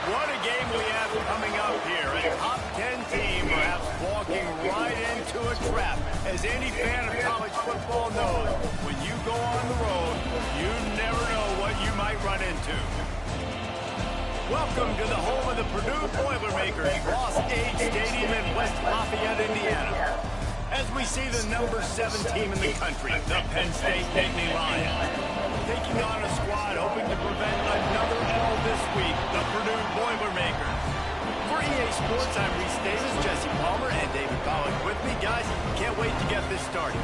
What a game we have coming up here. A top 10 team perhaps walking right into a trap. As any fan of college football knows, when you go on the road, you never know what you might run into. Welcome to the home of the Purdue Boilermakers, Ross Gage Stadium in West Lafayette, Indiana. As we see the number 7 team in the country, the Penn State Nittany Lions, taking on a squad hoping to prevent another L this week, the Purdue Boilermakers. For EA Sports, I'm Reese Davis, Jesse Palmer, and David Pollock with me. Guys, can't wait to get this started.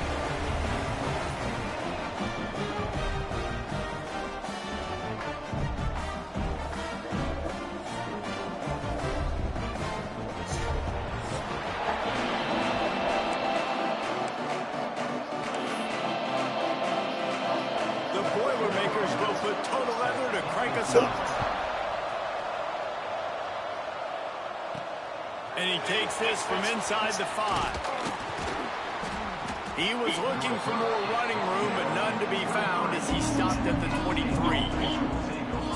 Boilermakers will put total leather to crank us up. And he takes this from inside the 5. He was looking for more running room, but none to be found as he stopped at the 23.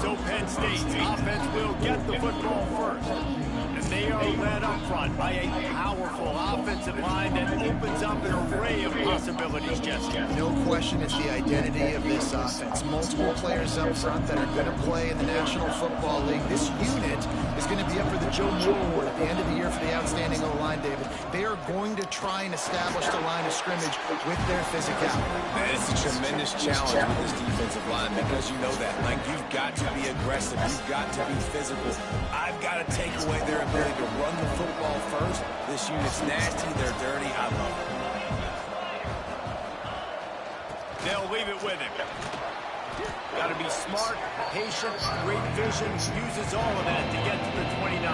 So Penn State's offense will get the football first. And they are led up front by a powerful offensive line that opens up an array of possibilities, Jesse. No question it's the identity of this offense. Multiple players up front that are going to play in the National Football League. This unit is going to be up for the Joe Moore Award at the end of the year for the outstanding O-line, David. They are going to try and establish the line of scrimmage with their physicality. Man, it's a tremendous challenge with this defensive line because you know that. Like, you've got to be aggressive. You've got to be physical. I've got to take away their ability to run the football first. This unit's nasty. They're dirty. I love it. They'll leave it with him. Got to be smart, patient, great vision, uses all of that to get to the 29.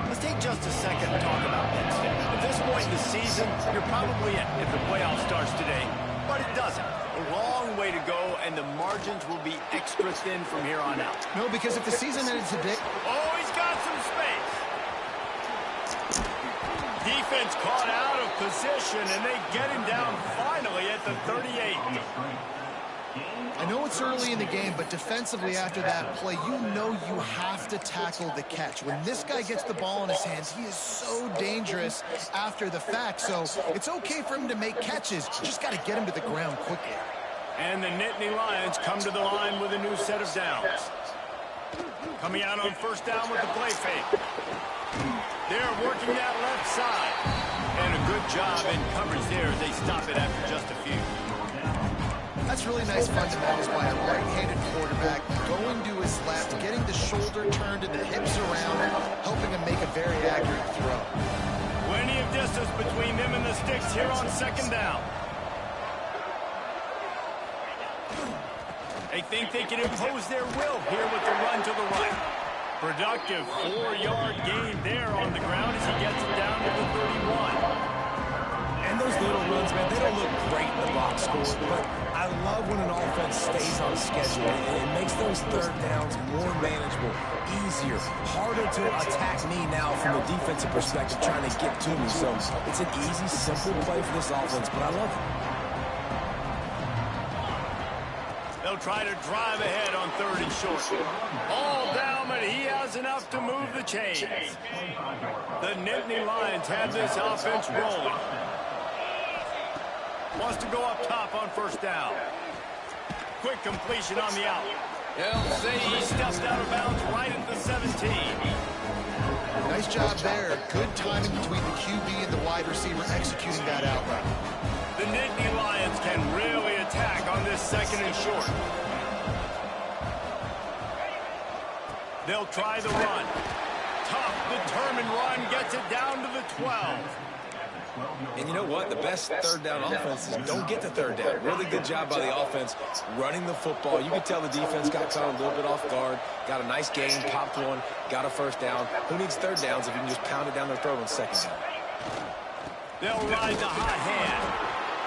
Let's take just a second to talk about Penn State. At this point in the season, you're probably in if the playoff starts today, but it doesn't. A long way to go, and the margins will be extra thin from here on out. No, because if the season ended today... Oh, he's got some space. Defense caught out of position, and they get him down finally at the 38. I know it's early in the game, but defensively after that play, you know you have to tackle the catch. When this guy gets the ball in his hands, he is so dangerous after the fact. So it's okay for him to make catches. You just got to get him to the ground quickly. And the Nittany Lions come to the line with a new set of downs. Coming out on first down with the play fake. They're working that left side. And a good job in coverage there as they stop it after just a few. That's really nice fundamentals by a right-handed quarterback, going to his left, getting the shoulder turned and the hips around, helping him make a very accurate throw. Plenty of distance between them and the sticks here on second down. They think they can impose their will here with the run to the right. Productive 4-yard gain there on the ground as he gets it down to the 31. And those little runs, man, they don't look great in the box score, but I love when an offense stays on schedule. It makes those third downs more manageable, easier, harder to attack me now from a defensive perspective trying to get to me. So it's an easy, simple play for this offense, but I love it. They'll try to drive ahead on 3rd and short. All down, but he has enough to move the chains. The Nittany Lions have this offense rolling. Wants to go up top on first down. Quick completion on the out. They'll say he stepped out of bounds right at the 17. Nice job there. Good timing between the QB and the wide receiver executing that out route. The Nittany Lions can really attack on this 2nd and short. They'll try the run. Tough, determined determined run gets it down to the 12. And you know what? The best third down offenses don't get to third down. Really good job by the offense running the football. You could tell the defense got caught a little bit off guard, got a nice gain, popped one, got a first down. Who needs third downs if you can just pound it down their throat on second down? They'll ride the hot hand.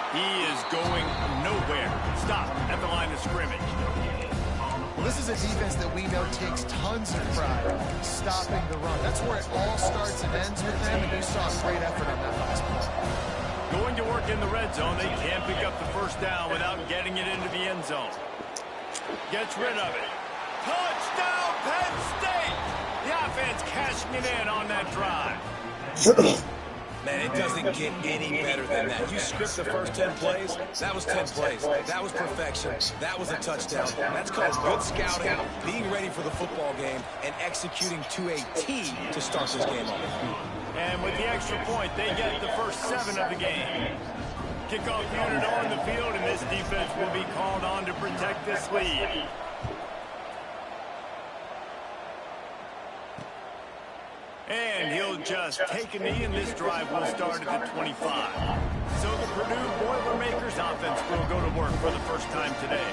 He is going nowhere. Stop at the line of scrimmage. Well, this is a defense that we know takes tons of pride stopping the run. That's where it all starts and ends with them, and you saw a great effort on that last play. Going to work in the red zone. They can't pick up the first down without getting it into the end zone. Gets rid of it. Touchdown, Penn State! The offense cashing it in on that drive. Man, it doesn't get any better than that. You script the first 10 plays, that was 10 plays. That was perfection. That was a touchdown. That's called good scouting, being ready for the football game, and executing to a T to start this game off. And with the extra point, they get the first 7 of the game. Kickoff unit on the field, and this defense will be called on to protect this lead. And he'll just take a knee, and this drive will start at the 25. So the Purdue Boilermakers offense will go to work for the first time today.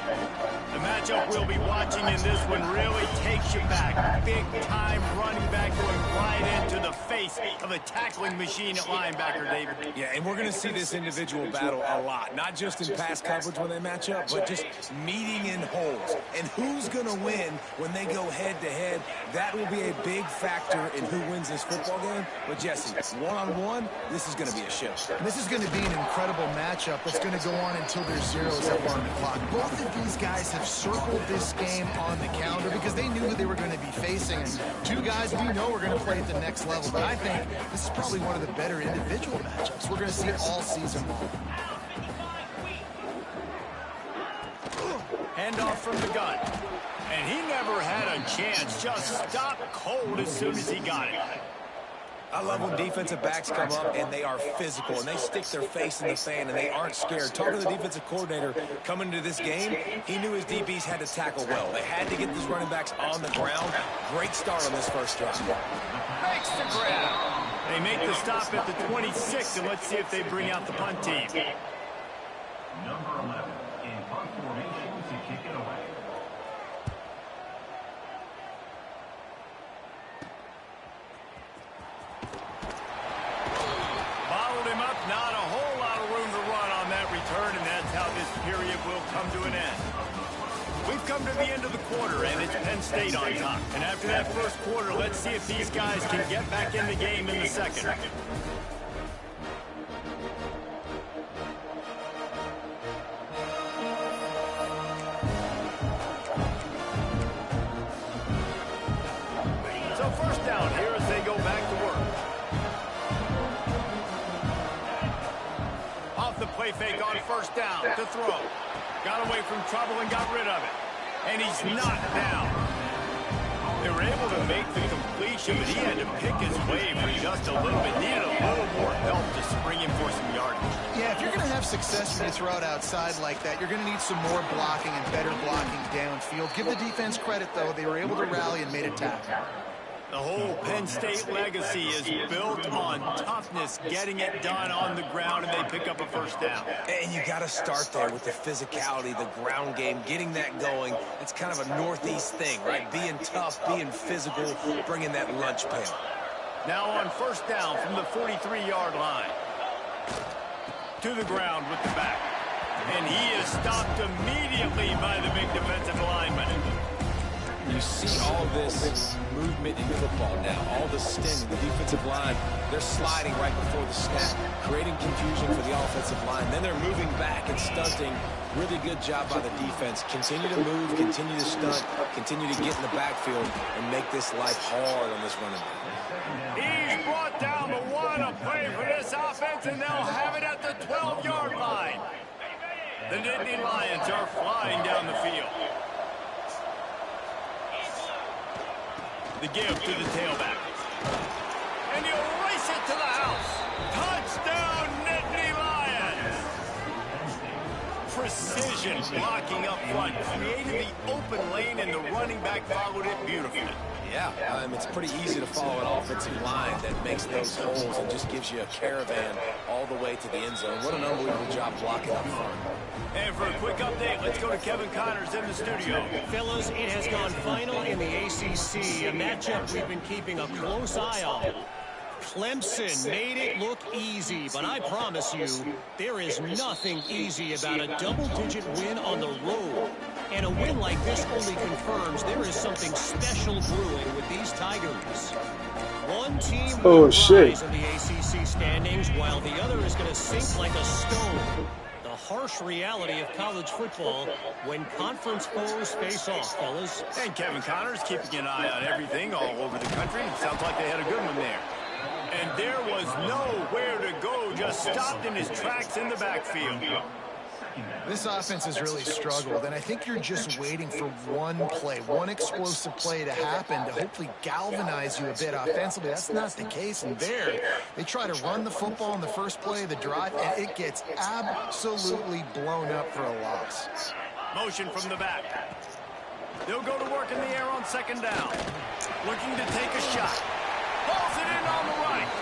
The matchup we'll be watching in this one really takes you back. Big-time running back going right into the face of a tackling machine at linebacker, David. Yeah, and we're going to see this individual battle a lot. Not just in pass coverage when they match up, but just meeting in holes. And who's going to win when they go head-to-head? That will be a big factor in who wins this football game. But, Jesse, one-on-one, this is going to be a show. And this is going to be an incredible matchup that's going to go on until there's zeros up on the clock. Both of these guys have circled this game on the calendar because they knew who they were going to be facing. And two guys we know are going to play at the next level. But I think this is probably one of the better individual matchups we're going to see all season long. Handoff from the gun. And he never had a chance. Just stopped cold as soon as he got it. I love when defensive backs come up and they are physical and they stick their face in the sand and they aren't scared. Talking to the defensive coordinator coming into this game, he knew his DBs had to tackle well. They had to get these running backs on the ground. Great start on this first drive. Makes the grab. They make the stop at the 26, and let's see if they bring out the punt team. Number 11 in punt formation to kick it away. Not a whole lot of room to run on that return, and that's how this period will come to an end. We've come to the end of the quarter, and it's Penn State on top. And after that first quarter, let's see if these guys can get back in the game in the second. So first down here as they go back to work. The play fake on first down to throw. Got away from trouble and got rid of it. And he's knocked down. They were able to make the completion, but he had to pick his way for just a little bit. Needed a little more help to spring him for some yardage. Yeah, if you're going to have success when you throw it outside like that, you're going to need some more blocking and better blocking downfield. Give the defense credit, though. They were able to rally and made a tackle. The whole Penn State legacy is built on toughness, getting it done on the ground, and they pick up a first down. And you got to start there with the physicality, the ground game, getting that going. It's kind of a Northeast thing, right? Being tough, being physical, bringing that lunch pail. Now on first down from the 43-yard line. To the ground with the back. And he is stopped immediately by the big defensive lineman. You see all this movement in football now, all the sting, the defensive line, they're sliding right before the snap, creating confusion for the offensive line. Then they're moving back and stunting. Really good job by the defense. Continue to move, continue to stunt, continue to get in the backfield and make this life hard on this running back. He's brought down the one, a play for this offense, and they'll have it at the 12-yard line. The Nittany Lions are flying down the field. The give to the tailback. And he'll race it to the house. Touchdown, Nittany Lions. Precision blocking up front. Created the open lane, and the running back followed it beautifully. Yeah, it's pretty easy to follow an offensive line that makes those holes and just gives you a caravan all the way to the end zone. What an unbelievable job blocking up front. And for a quick update, let's go to Kevin Connors in the studio. Fellas, it has gone final in the ACC, a matchup we've been keeping a close eye on. Clemson made it look easy, but I promise you, there is nothing easy about a double-digit win on the road. And a win like this only confirms there is something special brewing with these Tigers. One team will rise in the ACC standings, while the other is going to sink like a stone. The harsh reality of college football when conference foes face off, fellas. And Kevin Connors keeping an eye on everything all over the country. Sounds like they had a good one there. And there was nowhere to go, just stopped in his tracks in the backfield. This offense has really struggled, and I think you're just waiting for one play, one explosive play to happen to hopefully galvanize you a bit offensively. That's not the case, and there, they try to run the football in the first play of the drive, and it gets absolutely blown up for a loss. Motion from the back. They'll go to work in the air on second down. Looking to take a shot. Pulls it in on the right.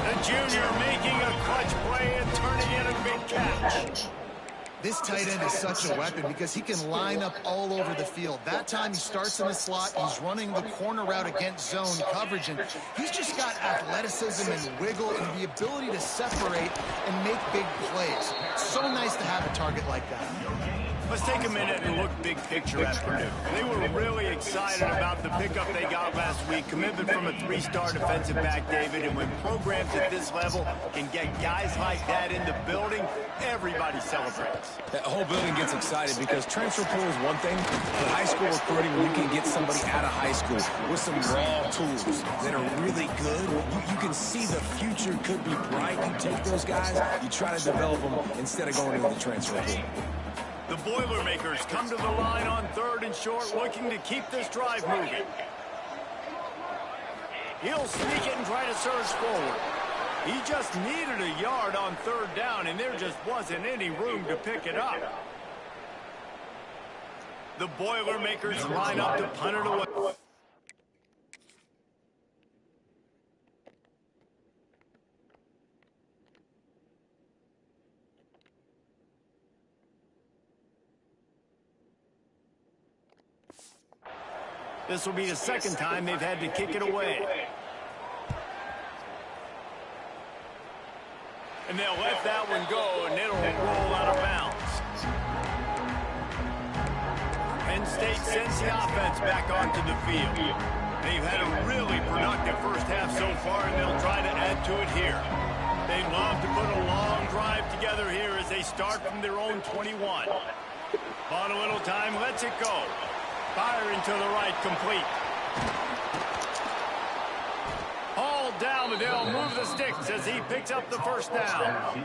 The junior making a clutch play and turning in a big catch. This tight end is such a weapon because he can line up all over the field. That time he starts in the slot, he's running the corner route against zone coverage, and he's just got athleticism and wiggle and the ability to separate and make big plays. It's so nice to have a target like that. Let's take a minute and look big picture at Purdue. They were really excited about the pickup they got last week. Commitment from a 3-star defensive back, David. And when programs at this level can get guys like that in the building, everybody celebrates. That whole building gets excited because transfer portal is one thing, but high school recruiting, when you can get somebody out of high school with some raw tools that are really good, you can see the future could be bright. You take those guys, you try to develop them instead of going into the transfer portal. The Boilermakers come to the line on 3rd and short, looking to keep this drive moving. He'll sneak it and try to surge forward. He just needed a yard on 3rd down, and there just wasn't any room to pick it up. The Boilermakers line up to punt it away. This will be the second time they've had to kick it away. And they'll let that one go, and it'll roll out of bounds. Penn State sends the offense back onto the field. They've had a really productive first half so far, and they'll try to add to it here. They'd love to put a long drive together here as they start from their own 21. Bought a little time, lets it go. Firing to the right, complete. All down, and they'll move the sticks as he picks up the first down.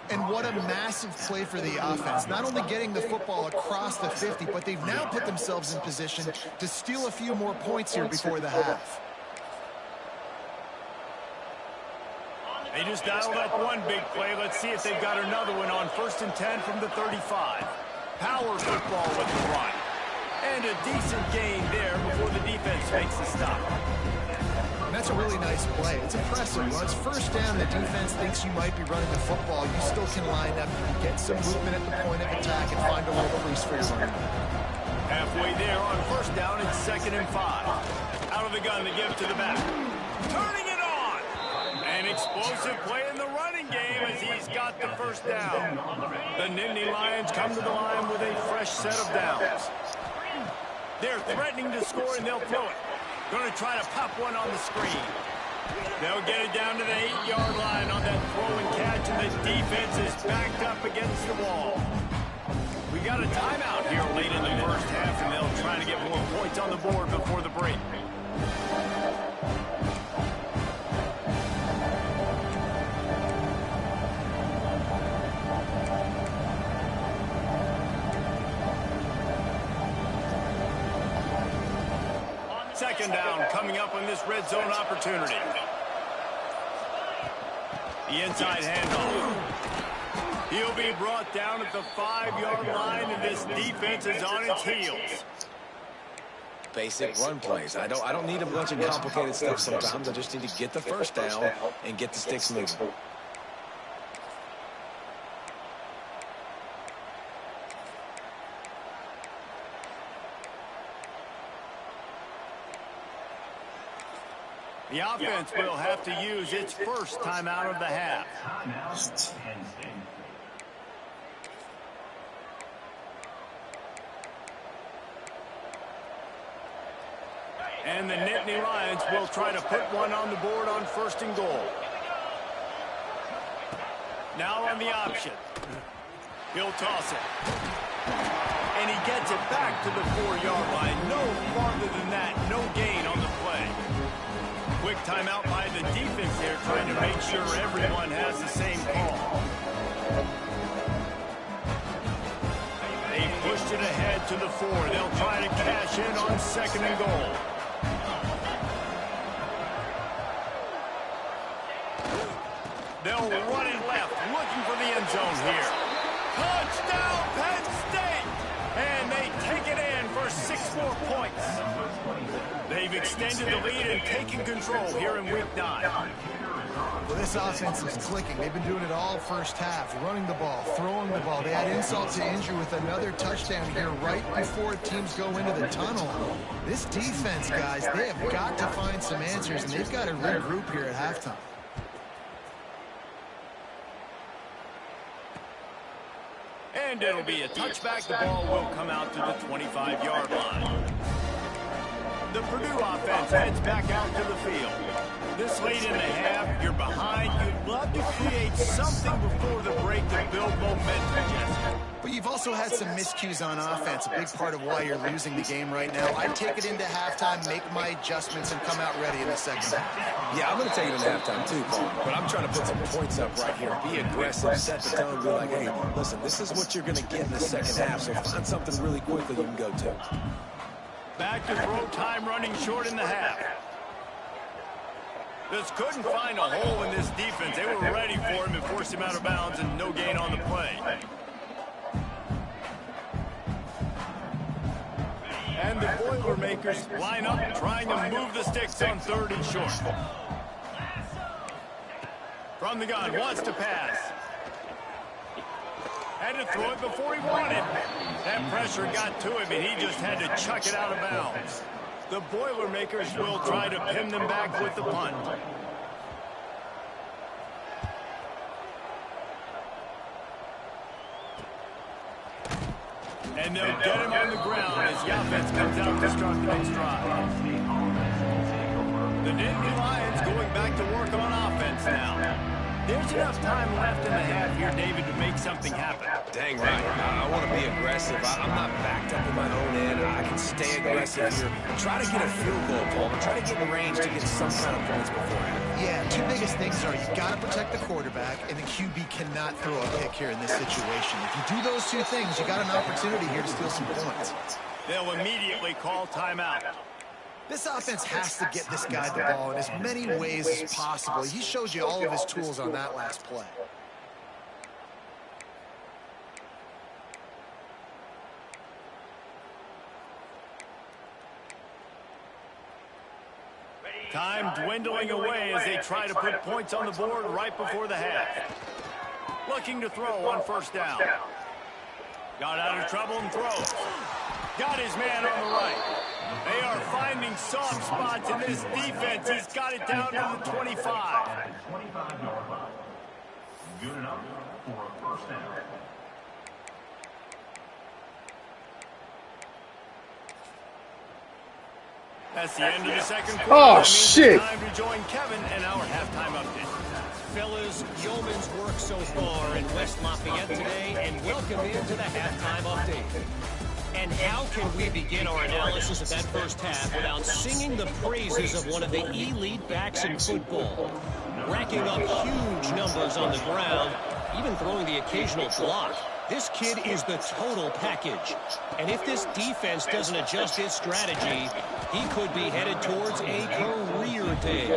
And what a massive play for the offense. Not only getting the football across the 50, but they've now put themselves in position to steal a few more points here before the half. They just dialed up one big play. Let's see if they've got another one on 1st and 10 from the 35. Power football with the run. And a decent gain there before the defense makes the stop. And that's a really nice play. It's impressive. Once first down, the defense thinks you might be running the football. You still can line up, get some movement at the point of attack, and find a little crease for your running. Halfway there on 1st down, it's 2nd and 5. Out of the gun to give to the back. Turning it on! An explosive play in the running game as he's got the first down. The Nittany Lions come to the line with a fresh set of downs. They're threatening to score, and they'll throw it. Going to try to pop one on the screen. They'll get it down to the 8-yard line on that throw and catch, and the defense is backed up against the wall. We got a timeout here late in the first half, and they'll try to get more points on the board before the break. Second down coming up on this red zone opportunity. The inside handoff. He'll be brought down at the 5-yard line, and this defense is on its heels. basic run plays. I don't need a bunch of complicated stuff sometimes. I just need to get the first down and get the sticks moving. The offense will have to use its first timeout of the half. And the Nittany Lions will try to put one on the board on 1st and goal. Now on the option. He'll toss it. And he gets it back to the 4-yard line. No farther than that. No gain on the play. Quick timeout by the defense there, trying to make sure everyone has the same call. They pushed it ahead to the 4. They'll try to cash in on 2nd and goal. They'll run it left, looking for the end zone here. Touchdown, Penn State! And they take it in for 6 more points. They've extended the lead and taken control here in Week 9. Well, this offense is clicking. They've been doing it all first half, running the ball, throwing the ball. They had insult to injury with another touchdown here right before teams go into the tunnel. This defense, guys, they have got to find some answers, and they've got to regroup here at halftime. And it'll be a touchback. The ball will come out to the 25-yard line. The Purdue offense heads back out to the field. This late in the half, you're behind. You'd love to create something before the break to build momentum, Jesse. But you've also had some miscues on offense, a big part of why you're losing the game right now. I'd take it into halftime, make my adjustments, and come out ready in the second half. Yeah, I'm going to take it into halftime too, Paul. But I'm trying to put some points up right here. Be aggressive, set the tone, be like, hey, listen, this is what you're going to get in the second half, so find something really quickly you can go to. Back to throw time, running short in the half. Just couldn't find a hole in this defense. They were ready for him and forced him out of bounds, and no gain on the play. And the Boilermakers line up, trying to move the sticks on 3rd and short. From the gun, wants to pass. Had to throw it before he wanted. That pressure got to him, and he just had to chuck it out of bounds. The Boilermakers will try to pin them back with the punt. And they'll get him on the ground as the offense comes out to start the next drive. The Nittany Lions going back to work on offense now. There's enough time left in the half here, David, to make something happen. Dang right. I want to be aggressive. I'm not backed up in my own end. I can stay aggressive here. Try to get a field goal, Paul. Try to get in range to get some kind of points beforehand. Yeah, 2 biggest things are you've got to protect the quarterback, and the QB cannot throw a pick here in this situation. If you do those 2 things, you got an opportunity here to steal some points. They'll immediately call timeout. This offense has to get this guy the ball in as many ways as possible. He shows you all of his tools on that last play. Time dwindling away as they try to put points on the board right before the half. Looking to throw on 1st down. Got out of trouble and throws. Got his man on the right. They are finding soft spots in this defense. He's got it down to the 25. 25-yard line. Good enough for a 1st down. That's the end of the second quarter. Oh, That means shit. It's time to join Kevin and our halftime update. Fellas, yeoman's work so far in West Lafayette today, and welcome into the halftime update. And how can we begin our analysis of that first half without singing the praises of one of the elite backs in football? Racking up huge numbers on the ground, even throwing the occasional block. This kid is the total package. And if this defense doesn't adjust its strategy, he could be headed towards a career day.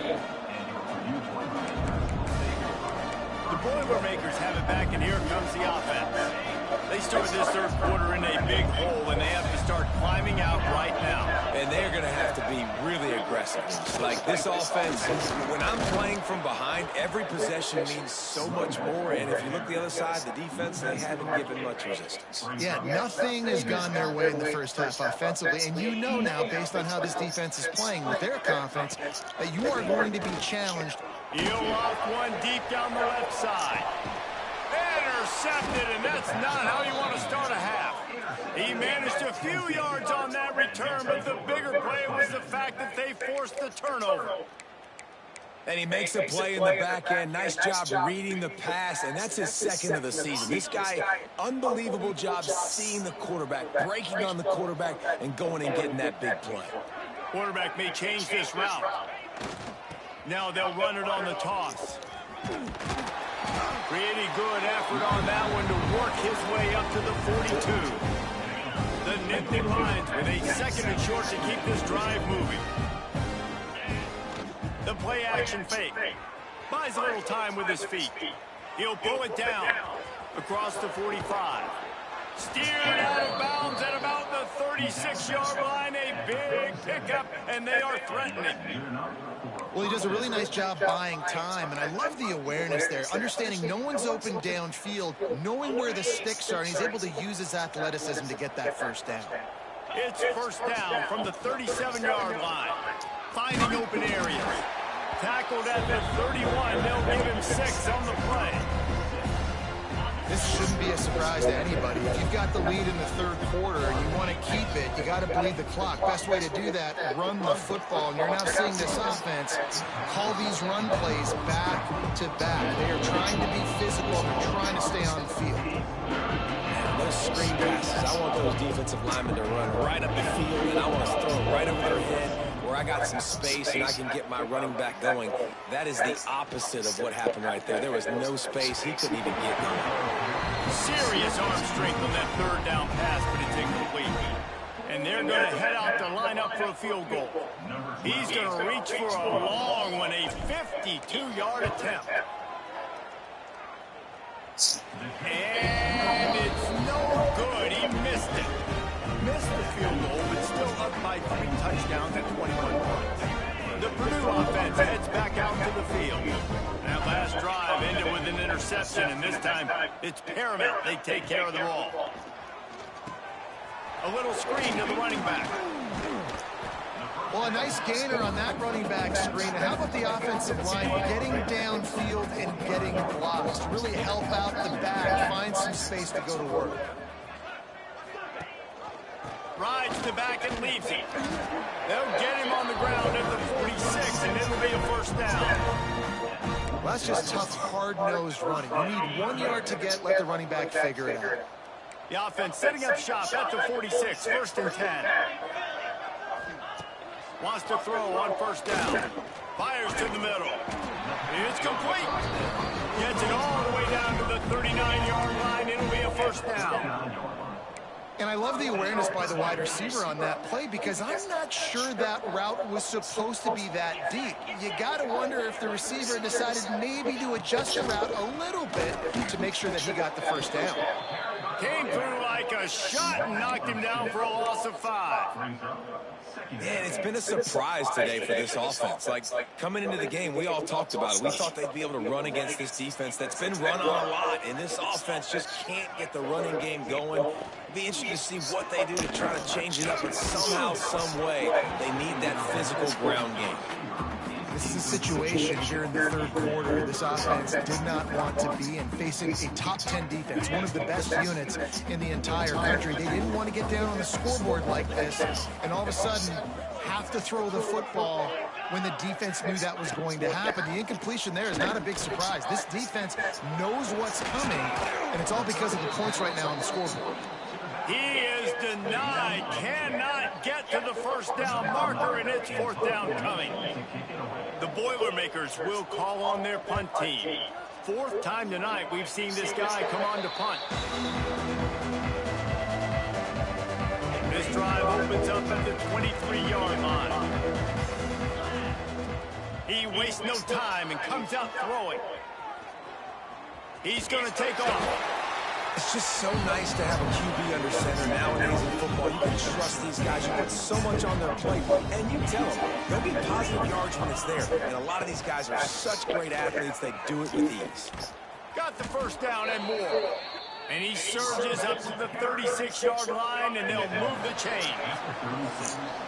The Boilermakers have it back, and here comes the offense. They start this third quarter in a big hole, and they have to start climbing out right now. And they're going to have to be really aggressive. Like this offense, when I'm playing from behind, every possession means so much more. And if you look the other side, the defense, they haven't given much resistance. Yeah, nothing has gone their way in the first half offensively. And you know now, based on how this defense is playing with their confidence, that you are going to be challenged. He'll loft one deep down the left side. Intercepted, and that's not how you want to start a half. He managed a few yards on that return, but the bigger play was the fact that they forced the turnover. And he makes a play in the back end. Nice job reading the pass, and that's his second of the season. This guy, unbelievable job seeing the quarterback, breaking on the quarterback, and going and getting that big play. Quarterback may change this route. Now they'll run it on the toss. Pretty good effort on that one to work his way up to the 42. The Nittany Lions with a second and short to keep this drive moving. The play action fake. Buys a little time with his feet. He'll pull it down across the 45. Steered out of bounds at about the 36-yard line. A big pickup, and they are threatening. Well, he does a really nice job buying time, and I love the awareness there, understanding no one's open downfield, knowing where the sticks are, and he's able to use his athleticism to get that first down. It's first down from the 37-yard line. Finding open areas. Tackled at the 31. They'll give him 6 on the play. This shouldn't be a surprise to anybody. If you've got the lead in the third quarter and you want to keep it, you got to bleed the clock. Best way to do that, run the football. And you're now seeing this offense call these run plays back to back. They are trying to be physical. They're trying to stay on the field. Those screen passes, I want those defensive linemen to run right up the field, and I want to throw it right over their head where I got some space and I can get my running back going. That is the opposite of what happened right there. There was no space. He couldn't even get going. Serious arm strength on that third down pass, but it's incomplete. And they're going to head out to line up for a field goal. He's going to reach for a long one, a 52-yard attempt. And it's no good. He missed it. Missed the field goal, but still up by 3 touchdowns at 21 points. The Purdue offense heads back out to the field. That last drive ended with an interception, and this time it's paramount they take care of the ball. A little screen to the running back. Well, a nice gainer on that running back screen. How about the offensive line getting downfield and getting blocks to really help out the back, find some space to go to work. Rides the back and leaves him. They'll get him on the ground at the 46, and it'll be a first down. Well, that's just tough, hard-nosed running. You need 1 yard to get, let the running back figure it out. The offense setting up shop at the 46, first and 10. Wants to throw on first down. Fires to the middle. It's complete. Gets it all the way down to the 39-yard line. It'll be a first down. And I love the awareness by the wide receiver on that play because I'm not sure that route was supposed to be that deep. You got to wonder if the receiver decided maybe to adjust the route a little bit to make sure that he got the first down. Came through like a shot and knocked him down for a loss of 5. Man, it's been a surprise today for this offense. Like, coming into the game, we all talked about it. We thought they'd be able to run against this defense that's been run on a lot, and this offense just can't get the running game going. It'll be interesting to see what they do to try to change it up, but somehow, some way, they need that physical ground game. This is a situation here in the third quarter this offense did not want to be in, facing a top 10 defense, one of the best units in the entire country. They didn't want to get down on the scoreboard like this, and all of a sudden have to throw the football when the defense knew that was going to happen. The incompletion there is not a big surprise. This defense knows what's coming, and it's all because of the points right now on the scoreboard. He is denied, cannot get to the first down marker, and it's fourth down coming. The Boilermakers will call on their punt team. Fourth time tonight we've seen this guy come on to punt. This drive opens up at the 23-yard line. He wastes no time and comes out throwing. He's going to take off. It's just so nice to have a QB under center nowadays in football. You can trust these guys. You put so much on their plate, and you tell them they'll get positive yards when it's there. And a lot of these guys are such great athletes, they do it with ease. Got the first down and more. And he surges up to the 36-yard line, and they'll move the chain.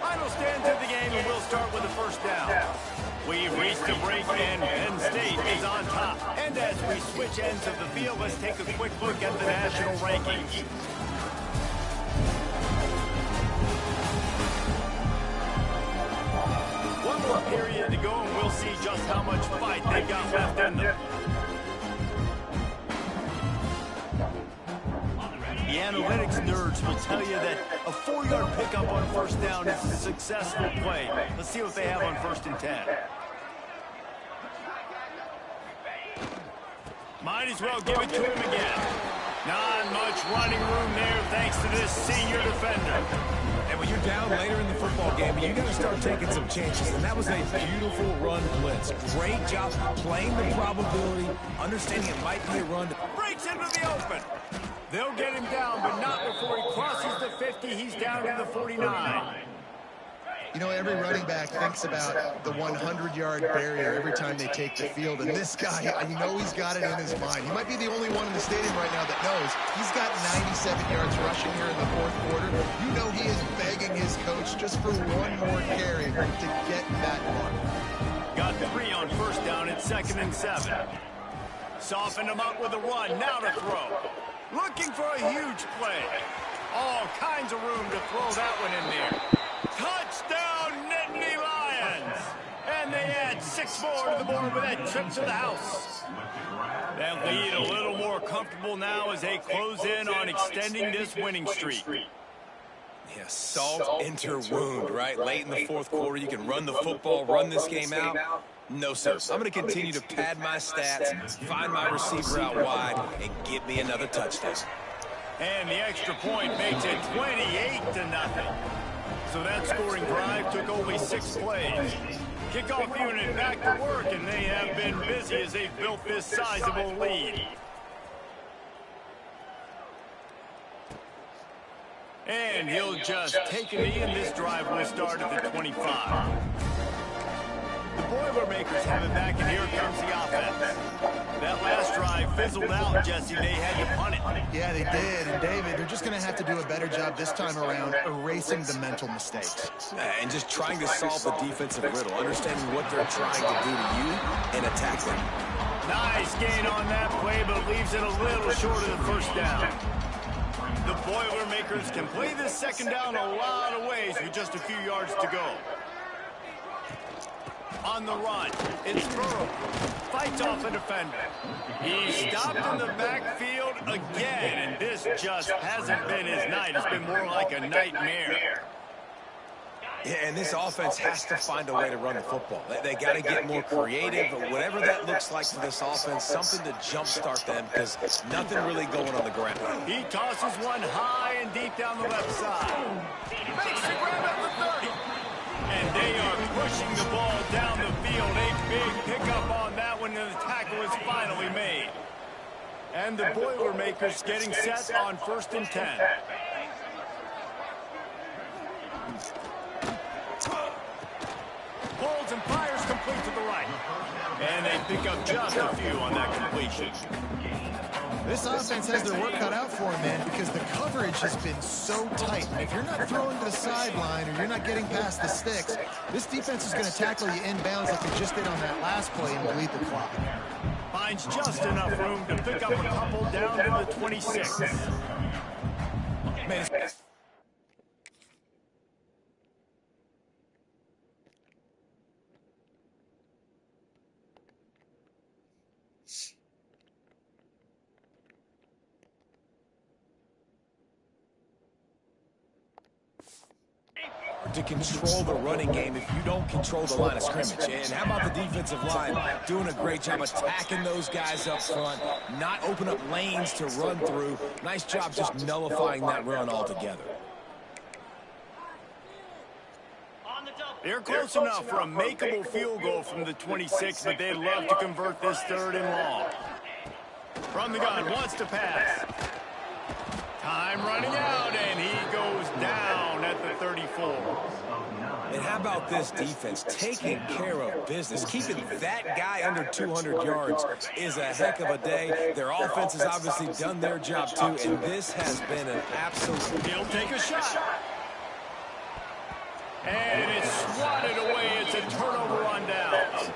Final stands of the game, and we'll start with the first down. We've reached the break, and Penn State is on top. And as we switch ends of the field, let's take a quick look at the national rankings. One more period to go, and we'll see just how much fight they've got left in them. The analytics nerds will tell you that a 4-yard pickup on first down is a successful play. Let's see what they have on 1st and 10. Might as well give it to him again. Not much running room there thanks to this senior defender. And when you're down later in the football game, you got to start taking some chances. And that was a beautiful run blitz. Great job playing the probability, understanding it might be a run. Breaks into the open. They'll get him down, but not before he crosses the 50. He's down to the 49. You know, every running back thinks about the 100-yard barrier every time they take the field. And this guy, you know he's got it in his mind. He might be the only one in the stadium right now that knows he's got 97 yards rushing here in the 4th quarter. You know he is begging his coach just for one more carry to get that mark. Got 3 on first down at 2nd and 7. Softened him up with a run. Now to throw. Looking for a huge play. All kinds of room to throw that one in there. Touchdown, Nittany Lions! And they add 6 more to the board with that trip to the house. That lead a little more comfortable now as they close in on extending this winning streak. Yeah, salt enter wound, right? Late in the 4th quarter, you can run the football, run this game out. No, sir. I'm going to continue to pad my stats, find my receiver out wide, and get me another touchdown. And the extra point makes it 28-0. So that scoring drive took only 6 plays. Kickoff unit back to work, and they have been busy as they've built this sizable lead. And he'll just take a knee, and this drive will start at the 25. The Boilermakers have it back, and here comes the offense. That last drive fizzled out, Jesse. They had to punt it. Yeah, they did. And, David, they're just going to have to do a better job this time around erasing the mental mistakes. And just trying to solve the defensive riddle, understanding what they're trying to do to you and attack them. Nice gain on that play, but leaves it a little short of the first down. The Boilermakers can play this second down a lot of ways with just a few yards to go. On the run, it's Burrow. Fights off a defender. He's stopped in the backfield again, and this just hasn't been his night. It's been more like a nightmare. Yeah, and this offense has to find a way to run the football. They got to get more creative, but whatever that looks like for this offense, something to jumpstart them, because nothing really going on the ground. He tosses one high and deep down the left side. Makes the grab at the 30. And they are pushing the ball down the field. A big pickup on that one, and the tackle is finally made. And the Boilermakers getting set on 1st and 10. Pulls and fires complete to the right. And they pick up just a few on that completion. This offense has their work cut out for them, man, because the coverage has been so tight. And if you're not throwing to the sideline or you're not getting past the sticks, this defense is going to tackle you inbounds like they just did on that last play and bleed the clock. Finds just enough room to pick up a couple down to the 26. Man, to control the running game if you don't control the line of scrimmage. And how about the defensive line doing a great job attacking those guys up front, not open up lanes to run through. Nice job just nullifying that run altogether. They're close enough for a makeable field goal from the 26, but they'd love to convert this 3rd and long. From the gun, wants to pass. Time running out, and he goes down at the 34. And how about this defense taking care of business? Keeping that guy under 200 yards is a heck of a day. Their offense has obviously done their job too, and this has been an absolute... He'll take a shot. And it's swatted away. It's a turnover on downs.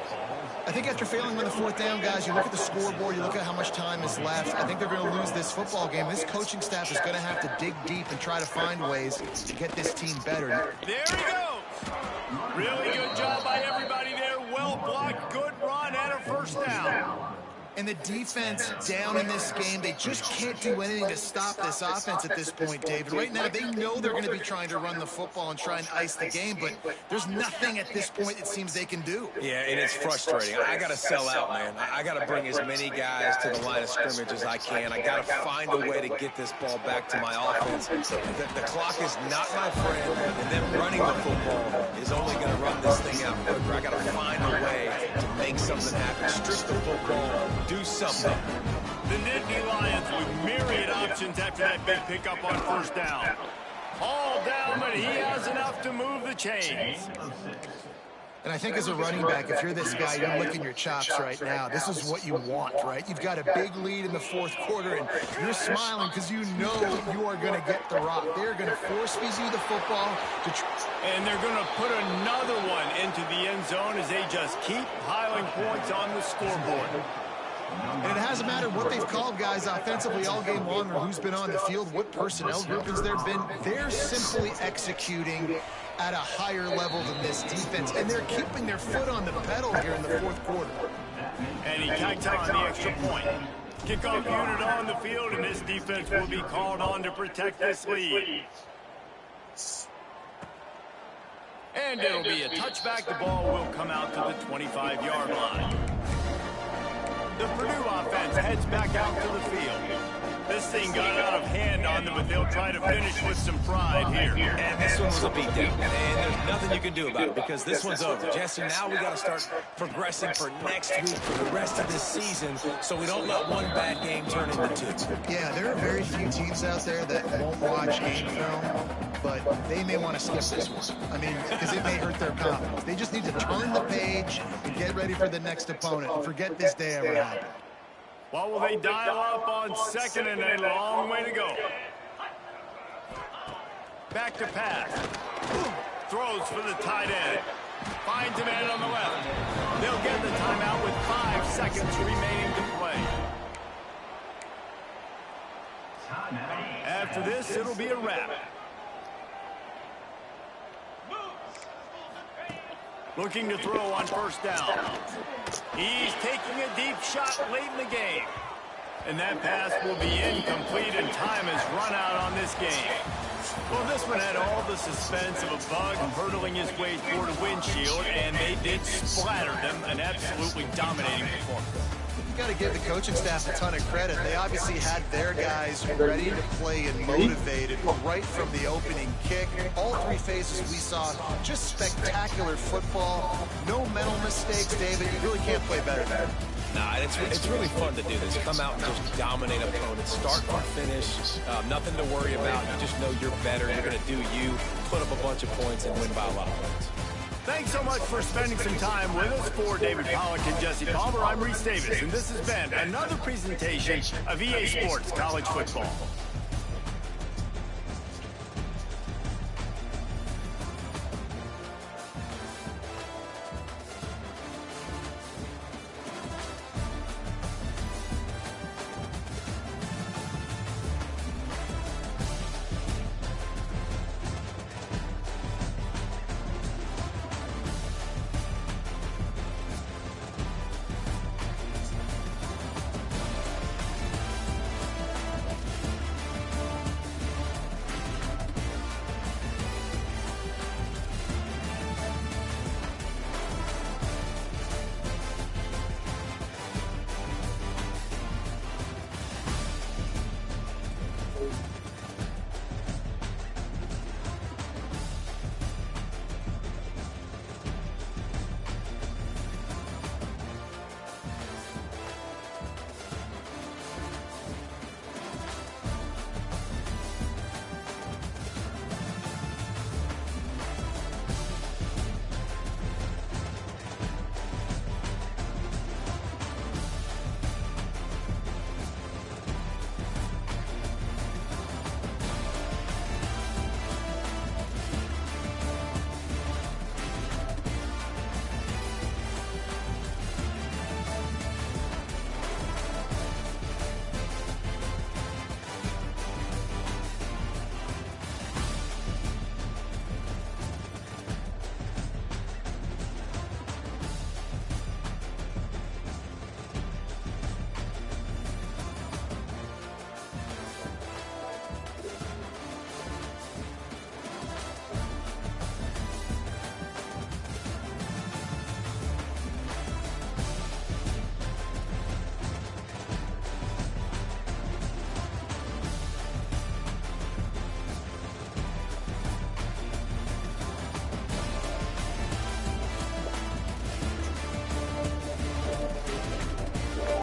I think after failing on the fourth down, guys, you look at the scoreboard, you look at how much time is left. I think they're going to lose this football game. This coaching staff is going to have to dig deep and try to find ways to get this team better. There he goes. Really good job by everybody there. Well blocked, good run, and a first down. And the defense down in this game, they just can't do anything to stop this offense at this point, David. Right now, they know they're going to be trying to run the football and try and ice the game, but there's nothing at this point it seems they can do. Yeah, and it's frustrating. I got to sell out, man. I got to bring as many guys to the line of scrimmage as I can. I got to find a way to get this ball back to my offense. The clock is not my friend, and them running the football is only going to run this thing out quicker. I got to find a way to make something happen. Strip the football. Do something. The Nittany Lions with myriad options after that big pickup on first down. All down, but he has enough to move the chains. And I think as a running back, if you're this guy, you're licking your chops right now. This is what you want, right? You've got a big lead in the fourth quarter, and you're smiling because you know you are going to get the rock. They're going to force-feed you the football. And they're going to put another one into the end zone as they just keep piling points on the scoreboard. And it hasn't mattered what they've called guys offensively all game long or who's been on the field, what personnel groupings there been. They're simply executing at a higher level than this defense, and they're keeping their foot on the pedal here in the fourth quarter. And he tacked on the extra point. Kickoff unit on the field, and this defense will be called on to protect this lead. And it'll be a touchback. The ball will come out to the 25-yard line. The Purdue offense heads back out to the field. This thing got out of hand on them, but they'll try to finish with some pride here. And this one was a beatdown, and there's nothing you can do about it because this one's over. Jesse, now we got to start progressing for next week, for the rest of this season, so we don't let one bad game turn into two. Yeah, there are very few teams out there that won't watch game film, but they may want to skip this one. I mean, because it may hurt their confidence. They just need to turn the page and get ready for the next opponent and forget this day ever happened. What will they dial up on second, and a long way to go? Back to pass. Throws for the tight end. Finds a man on the left. They'll get the timeout with 5 seconds remaining to play. After this, it'll be a wrap. Looking to throw on first down. He's taking a deep shot late in the game. And that pass will be incomplete, and time has run out on this game. Well, this one had all the suspense of a bug hurtling his way toward a windshield, and they did splatter them. An absolutely dominating performance. You got to give the coaching staff a ton of credit. They obviously had their guys ready to play and motivated right from the opening kick. All 3 phases we saw, just spectacular football. No mental mistakes, David. You really can't play better than that. Nah, it's really fun to do this. Come out and just dominate opponents, start or finish. Nothing to worry about. You just know you're better. You're going to do you, put up a bunch of points, and win by a lot of points. Thanks so much for spending some time with us. For David Pollack and Jesse Palmer, I'm Reese Davis, and this has been another presentation of EA Sports College Football.